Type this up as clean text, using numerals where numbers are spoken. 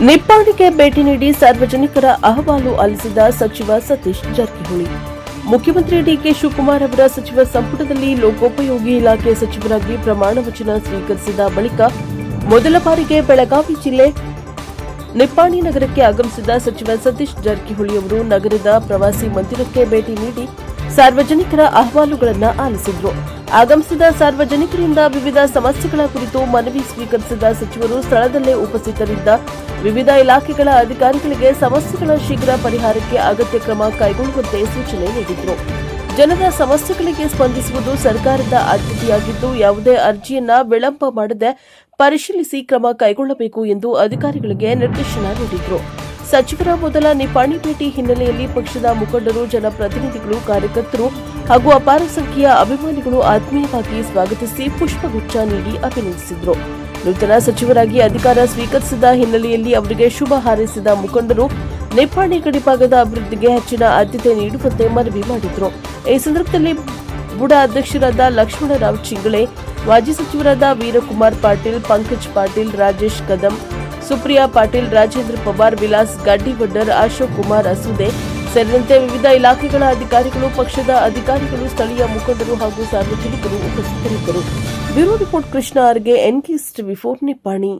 ನಿಪ್ಪಾಣಿಗೆ ಭೇಟಿ ನೀಡಿ ಸಾರ್ವಜನಿಕರ ಅಹವಾಲು ಆಲಿಸಿದ ಸಚಿವ ಸತೀಶ್ ಜಾರಕಿಹೊಳಿ. ಮುಖ್ಯಮಂತ್ರಿ ಡಿಕೆ ಶಿವಕುಮಾರ್ ಅವರ ಸಚಿವ ಸಂಪುಟದಲ್ಲಿ ಲೋಕೋಪಯೋಗಿ ಇಲಾಖೆ ಸಚಿವರಾಗಿ ಪ್ರಮಾಣ ವಚನ ಸ್ವೀಕರಿಸಿದ ಬಳಿಕ ಮೊದಲ ಬಾರಿಗೆ ಬೆಳಗಾವಿ ಜಿಲ್ಲೆ ನಿಪ್ಪಾಣಿ ನಗರಕ್ಕೆ ಆಗಮಿಸಿದ ಸಚಿವ ಸತೀಶ್ ಜಾರಕಿಹೊಳಿ ಅವರು ನಗರದ ಪ್ರವಾಸಿ ಮಂದಿರಕ್ಕೆ ಭೇಟಿ ನೀಡಿ ಸಾರ್ವಜನಿಕರ ಅಹವಾಲುಗಳನ್ನು ಆಲಿಸಿದರು. ಆಗಮಿಸಿದ ಸಾರ್ವಜನಿಕರಿಂದ ವಿವಿಧ ಸಮಸ್ಯೆಗಳ ಕುರಿತು ಮನವಿ ಸ್ವೀಕರಿಸಿದ ಸಚಿವರು ಸ್ಥಳದಲ್ಲೇ ಉಪಸ್ಥಿತರಿದ್ದ ವಿವಿಧ ಇಲಾಖೆಗಳ ಅಧಿಕಾರಿಗಳಿಗೆ ಸಮಸ್ಯೆಗಳ ಶೀಘ್ರ ಪರಿಹಾರಕ್ಕೆ ಅಗತ್ಯ ಕ್ರಮ ಕೈಗೊಳ್ಳುವಂತೆ ಸೂಚನೆ ನೀಡಿದರು. ಜನರ ಸಮಸ್ಯೆಗಳಿಗೆ ಸ್ಪಂದಿಸುವುದು ಸರ್ಕಾರದ ಆದ್ಯತೆಯಾಗಿದ್ದು ಯಾವುದೇ ಅರ್ಜಿಯನ್ನ ವಿಳಂಬ ಮಾಡದೆ ಪರಿಶೀಲಿಸಿ ಕ್ರಮ ಕೈಗೊಳ್ಳಬೇಕು ಎಂದು ಅಧಿಕಾರಿಗಳಿಗೆ ನಿರ್ದೇಶನ ನೀಡಿದರು. ಸಚಿವರ ಮೊದಲ ನಿಪ್ಪಾಣಿ ಭೇಟಿ ಹಿನ್ನೆಲೆಯಲ್ಲಿ ಪಕ್ಷದ ಮುಖಂಡರು, ಜನಪ್ರತಿನಿಧಿಗಳು, ಕಾರ್ಯಕರ್ತರು ಹಾಗೂ ಅಪಾರ ಸಂಖ್ಯೆಯ ಅಭಿಮಾನಿಗಳು ಆತ್ಮೀಯವಾಗಿ ಸ್ವಾಗತಿಸಿ ಪುಷ್ಪಗುಚ್ಛ ನೀಡಿ ಅಭಿನಂದಿಸಿದರು. ನೂತನ ಸಚಿವರಾಗಿ ಅಧಿಕಾರ ಸ್ವೀಕರಿಸಿದ ಹಿನ್ನೆಲೆಯಲ್ಲಿ ಅವರಿಗೆ ಶುಭ ಹಾರೈಸಿದ ಮುಖಂಡರು ನಿಪ್ಪಾಣಿ ಗಡಿಭಾಗದ ಅಭಿವೃದ್ಧಿಗೆ ಹೆಚ್ಚಿನ ಆದ್ಯತೆ ನೀಡುವಂತೆ ಮನವಿ ಮಾಡಿದರು. ಈ ಸಂದರ್ಭದಲ್ಲಿ ಬುಡ ಅಧ್ಯಕ್ಷರಾದ ಲಕ್ಷ್ಮಣರಾವ್ ಚಿಂಗಳೆ, ಮಾಜಿ ಸಚಿವರಾದ ವೀರಕುಮಾರ್ ಪಾಟೀಲ್, ಪಂಕಜ್ ಪಾಟೀಲ್, ರಾಜೇಶ್ ಕದಂ, ಸುಪ್ರಿಯಾ ಪಾಟೀಲ್, ರಾಜೇಂದ್ರ ಪವಾರ್, ವಿಲಾಸ್ ಗಡ್ಡಿವಡ್ಡರ್, ಅಶೋಕ್ ಕುಮಾರ್ ಅಸುದೆ ಸೇರಿದಂತೆ ವಿವಿಧ ಇಲಾಖೆಗಳ ಅಧಿಕಾರಿಗಳು, ಪಕ್ಷದ ಅಧಿಕಾರಿಗಳು, ಸ್ಥಳೀಯ ಮುಖಂಡರು ಹಾಗೂ ಸಾರ್ವಜನಿಕರು ಉಪಸ್ಥಿತರಿದ್ದರು. ಬ್ಯೂರೋ ರಿಪೋರ್ಟ್ ಕೃಷ್ಣ ಆರ್ಗೆ, ಎನ್ಕೆಎಸ್ ಟಿವಿ 4 ನಿಪ್ಪಾಣಿ.